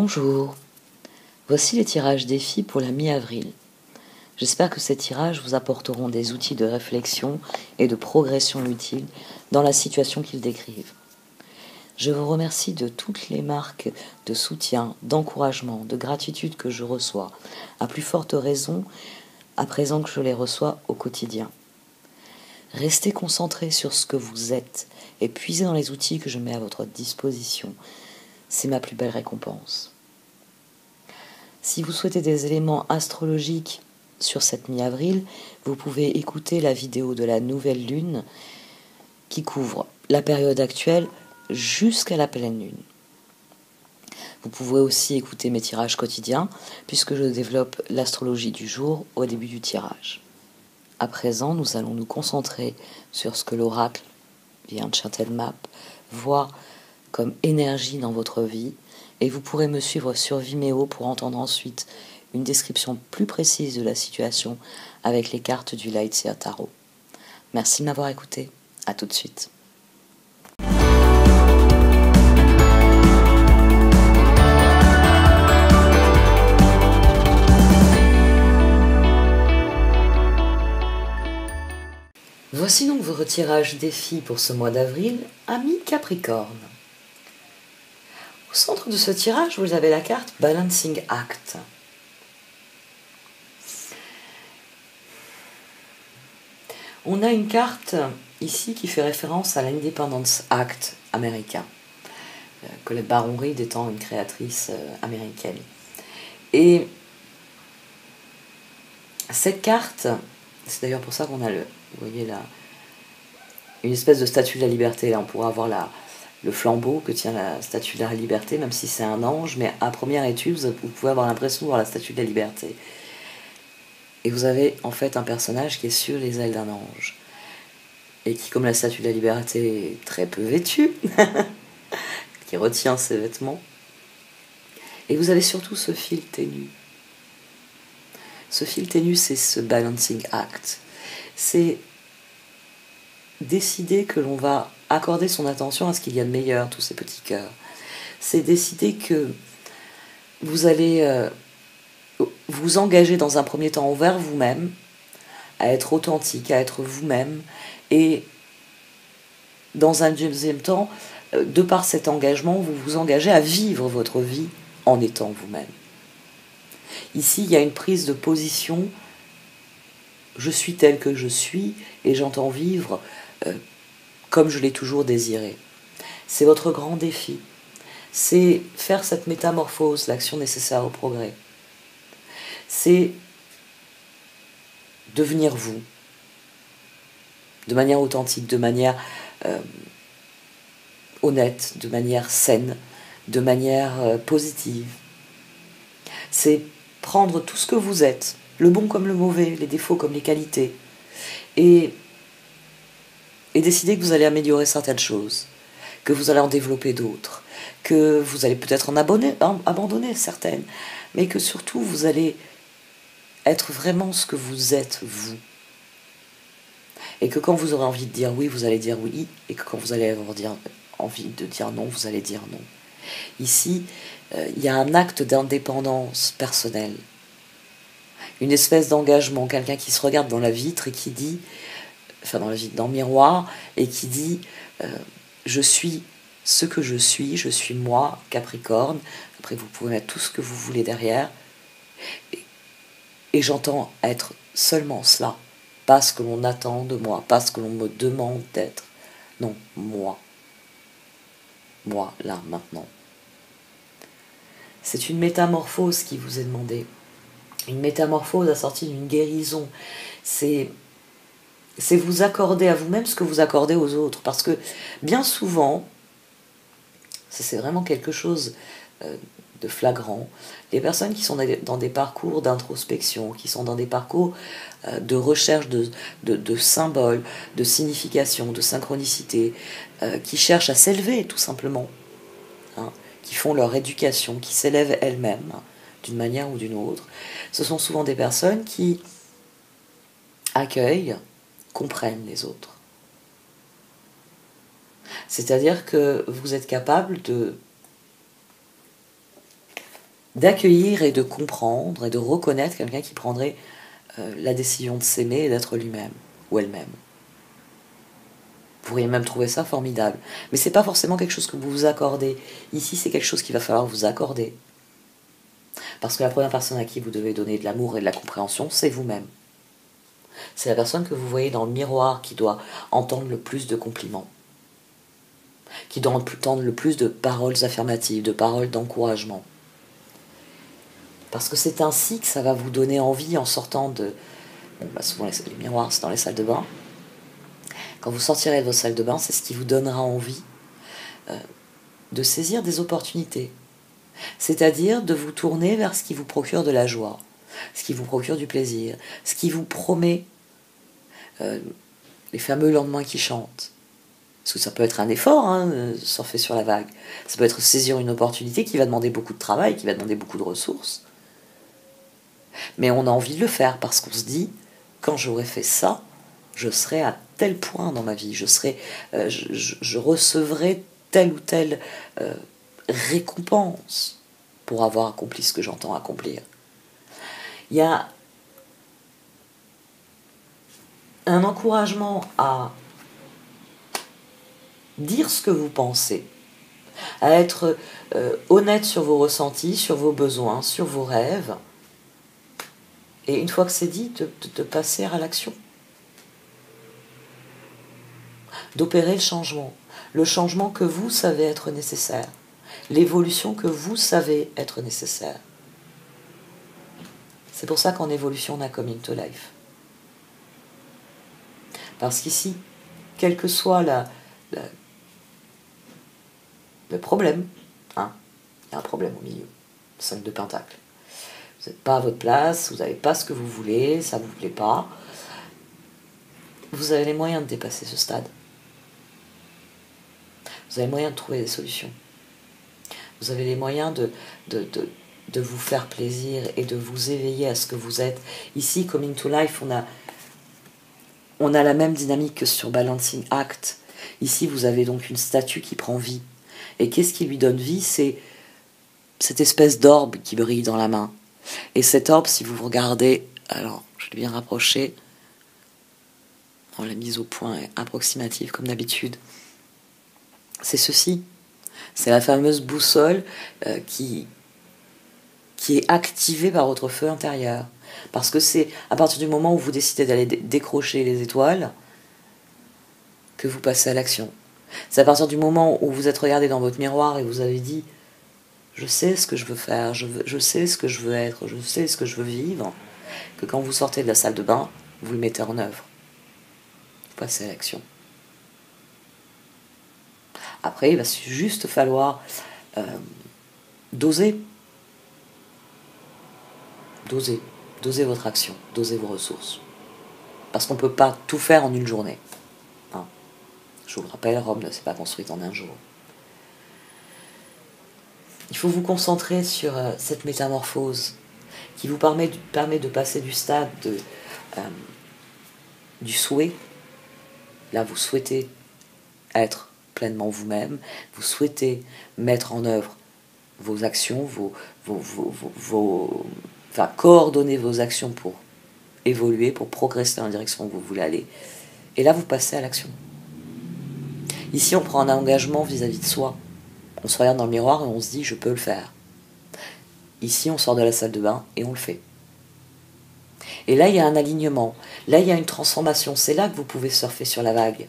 Bonjour, voici les tirages défis pour la mi-avril. J'espère que ces tirages vous apporteront des outils de réflexion et de progression utiles dans la situation qu'ils décrivent. Je vous remercie de toutes les marques de soutien, d'encouragement, de gratitude que je reçois, à plus forte raison à présent que je les reçois au quotidien. Restez concentrés sur ce que vous êtes et puisez dans les outils que je mets à votre disposition. C'est ma plus belle récompense. Si vous souhaitez des éléments astrologiques sur cette mi-avril, vous pouvez écouter la vidéo de la nouvelle lune qui couvre la période actuelle jusqu'à la pleine lune. Vous pouvez aussi écouter mes tirages quotidiens puisque je développe l'astrologie du jour au début du tirage. À présent, nous allons nous concentrer sur ce que l'oracle via Chantel Map voit comme énergie dans votre vie et vous pourrez me suivre sur Vimeo pour entendre ensuite une description plus précise de la situation avec les cartes du Lightseer Tarot. Merci de m'avoir écouté. À tout de suite. Voici donc vos retirages défis pour ce mois d'avril, amis Capricorne. Au centre de ce tirage, vous avez la carte Balancing Act. On a une carte ici qui fait référence à l'Independence Act américain, Colette Baron Reid étant une créatrice américaine. Et cette carte, c'est d'ailleurs pour ça qu'on a vous voyez là, une espèce de statue de la liberté. Là, on pourra avoir le flambeau que tient la statue de la liberté, même si c'est un ange, mais à première étude, vous pouvez avoir l'impression de voir la statue de la liberté. Et vous avez en fait un personnage qui est sur les ailes d'un ange, et qui, comme la statue de la liberté, est très peu vêtue, qui retient ses vêtements. Et vous avez surtout ce fil ténu. Ce fil ténu, c'est ce balancing act. C'est décider que l'on va accorder son attention à ce qu'il y a de meilleur, tous ces petits cœurs. C'est décider que vous allez vous engager dans un premier temps envers vous-même, à être authentique, à être vous-même, et dans un deuxième temps, de par cet engagement, vous vous engagez à vivre votre vie en étant vous-même. Ici, il y a une prise de position. Je suis tel que je suis et j'entends vivre comme je l'ai toujours désiré. C'est votre grand défi. C'est faire cette métamorphose, l'action nécessaire au progrès. C'est devenir vous, de manière authentique, de manière honnête, de manière saine, de manière positive. C'est prendre tout ce que vous êtes, le bon comme le mauvais, les défauts comme les qualités, et décider que vous allez améliorer certaines choses, que vous allez en développer d'autres, que vous allez peut-être en abandonner certaines, mais que surtout vous allez être vraiment ce que vous êtes, vous. Et que quand vous aurez envie de dire oui, vous allez dire oui, et que quand vous allez avoir envie de dire non, vous allez dire non. Ici, il y a un acte d'indépendance personnelle, une espèce d'engagement, quelqu'un qui se regarde dans la vitre et qui dit, enfin dans le miroir, et qui dit je suis ce que je suis moi, Capricorne. Après vous pouvez mettre tout ce que vous voulez derrière, et j'entends être seulement cela, pas ce que l'on attend de moi, pas ce que l'on me demande d'être, non, moi, là, maintenant. C'est une métamorphose qui vous est demandée, une métamorphose assortie d'une guérison. C'est vous accorder à vous-même ce que vous accordez aux autres. Parce que bien souvent, ça c'est vraiment quelque chose de flagrant, les personnes qui sont dans des parcours d'introspection, qui sont dans des parcours de recherche de symboles, de signification, de synchronicité, qui cherchent à s'élever tout simplement, hein, qui font leur éducation, qui s'élèvent elles-mêmes d'une manière ou d'une autre, ce sont souvent des personnes qui accueillent, comprennent les autres. C'est-à-dire que vous êtes capable d'accueillir et de comprendre et de reconnaître quelqu'un qui prendrait la décision de s'aimer et d'être lui-même ou elle-même. Vous pourriez même trouver ça formidable. Mais c'est pas forcément quelque chose que vous vous accordez. Ici, c'est quelque chose qu'il va falloir vous accorder. Parce que la première personne à qui vous devez donner de l'amour et de la compréhension, c'est vous-même. C'est la personne que vous voyez dans le miroir qui doit entendre le plus de compliments, qui doit entendre le plus de paroles affirmatives, de paroles d'encouragement. Parce que c'est ainsi que ça va vous donner envie en sortant de... souvent les miroirs, c'est dans les salles de bain. Quand vous sortirez de vos salles de bain, c'est ce qui vous donnera envie de saisir des opportunités. C'est-à-dire de vous tourner vers ce qui vous procure de la joie, ce qui vous procure du plaisir, ce qui vous promet les fameux lendemains qui chantent. Parce que ça peut être un effort, surfer sur la vague. Ça peut être saisir une opportunité qui va demander beaucoup de travail, qui va demander beaucoup de ressources. Mais on a envie de le faire parce qu'on se dit, quand j'aurai fait ça, je serai à tel point dans ma vie, je recevrai telle ou telle récompense pour avoir accompli ce que j'entends accomplir. Il y a un encouragement à dire ce que vous pensez, à être honnête sur vos ressentis, sur vos besoins, sur vos rêves, et une fois que c'est dit, de passer à l'action, d'opérer le changement que vous savez être nécessaire, l'évolution que vous savez être nécessaire. C'est pour ça qu'en évolution, on a Coming to Life. Parce qu'ici, quel que soit le problème, il y a un problème au milieu, 5 de pentacle. Vous n'êtes pas à votre place, vous n'avez pas ce que vous voulez, ça ne vous plaît pas. Vous avez les moyens de dépasser ce stade. Vous avez les moyens de trouver des solutions. Vous avez les moyens de vous faire plaisir et de vous éveiller à ce que vous êtes. Ici, Coming to Life, on a la même dynamique que sur Balancing Act. Ici, vous avez donc une statue qui prend vie. Et qu'est-ce qui lui donne vie? C'est cette espèce d'orbe qui brille dans la main. Et cet orbe, si vous regardez, alors je l'ai bien rapproché, la mise au point est approximative comme d'habitude, c'est ceci. C'est la fameuse boussole qui est activée par votre feu intérieur. Parce que c'est à partir du moment où vous décidez d'aller décrocher les étoiles que vous passez à l'action. C'est à partir du moment où vous êtes regardé dans votre miroir et vous avez dit « Je sais ce que je veux faire, je sais ce que je veux être, je sais ce que je veux vivre », que quand vous sortez de la salle de bain, vous le mettez en œuvre. Vous passez à l'action. Après, il va juste falloir doser votre action, doser vos ressources. Parce qu'on ne peut pas tout faire en une journée. Je vous le rappelle, Rome ne s'est pas construite en un jour. Il faut vous concentrer sur cette métamorphose qui vous permet de passer du stade du souhait. Là, vous souhaitez être pleinement vous-même, vous souhaitez mettre en œuvre vos actions, coordonner vos actions pour évoluer, pour progresser dans la direction où vous voulez aller. Et là, vous passez à l'action. Ici, on prend un engagement vis-à-vis de soi. On se regarde dans le miroir et on se dit « je peux le faire ». Ici, on sort de la salle de bain et on le fait. Et là, il y a un alignement. Là, il y a une transformation. C'est là que vous pouvez surfer sur la vague.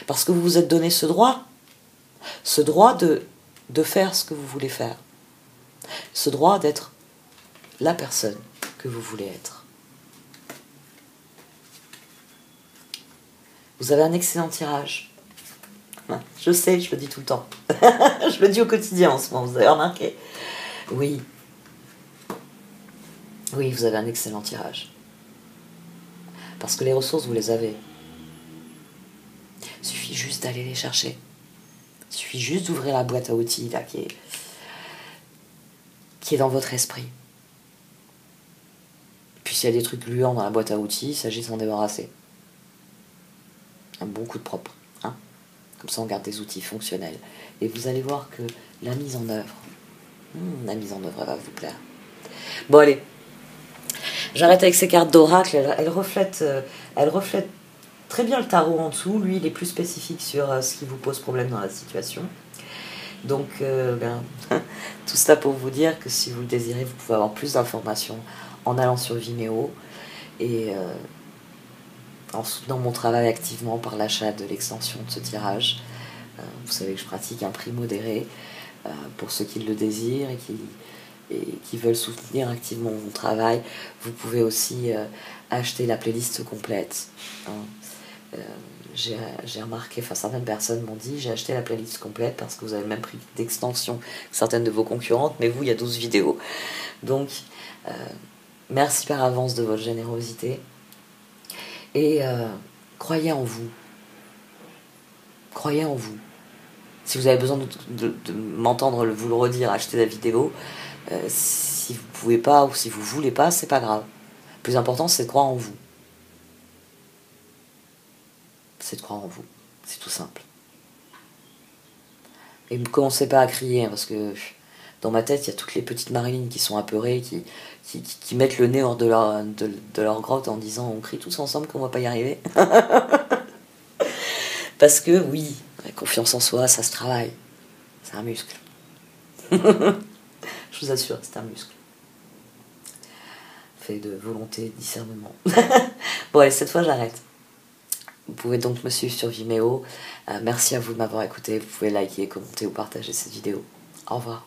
Parce que vous vous êtes donné ce droit de faire ce que vous voulez faire. Ce droit d'être la personne que vous voulez être. Vous avez un excellent tirage. Je sais, je le dis tout le temps. Je le dis au quotidien en ce moment, vous avez remarqué? Oui. Oui, vous avez un excellent tirage. Parce que les ressources, vous les avez. Il suffit juste d'aller les chercher. Il suffit juste d'ouvrir la boîte à outils là, qui est dans votre esprit. Puis s'il y a des trucs gluants dans la boîte à outils, il s'agit de s'en débarrasser. Un bon coup de propre. Comme ça, on garde des outils fonctionnels. Et vous allez voir que la mise en œuvre La mise en œuvre va vous plaire. Bon, allez. J'arrête avec ces cartes d'oracle. Elles reflètent très bien le tarot en dessous. Lui, il est plus spécifique sur ce qui vous pose problème dans la situation. Donc, tout cela pour vous dire que si vous le désirez, vous pouvez avoir plus d'informations en allant sur Vimeo et en soutenant mon travail activement par l'achat de l'extension de ce tirage. Vous savez que je pratique un prix modéré pour ceux qui le désirent et qui veulent soutenir activement mon travail. Vous pouvez aussi acheter la playlist complète. J'ai remarqué, certaines personnes m'ont dit j'ai acheté la playlist complète parce que vous avez le même prix d'extension que certaines de vos concurrentes, mais vous, il y a 12 vidéos. Donc, merci par avance de votre générosité et croyez en vous. Croyez en vous. Si vous avez besoin de m'entendre vous le redire, achetez la vidéo. Si vous pouvez pas ou si vous voulez pas, c'est pas grave. Le plus important, c'est de croire en vous. C'est de croire en vous. C'est tout simple. Et ne commencez pas à crier, hein, parce que dans ma tête, il y a toutes les petites Marilyn qui sont apeurées, qui mettent le nez hors de leur grotte en disant on crie tous ensemble qu'on va pas y arriver. Parce que oui, la confiance en soi, ça se travaille. C'est un muscle. Je vous assure, c'est un muscle. Fait de volonté, de discernement. Bon, allez, cette fois, j'arrête. Vous pouvez donc me suivre sur Vimeo. Merci à vous de m'avoir écouté. Vous pouvez liker, commenter ou partager cette vidéo. Au revoir.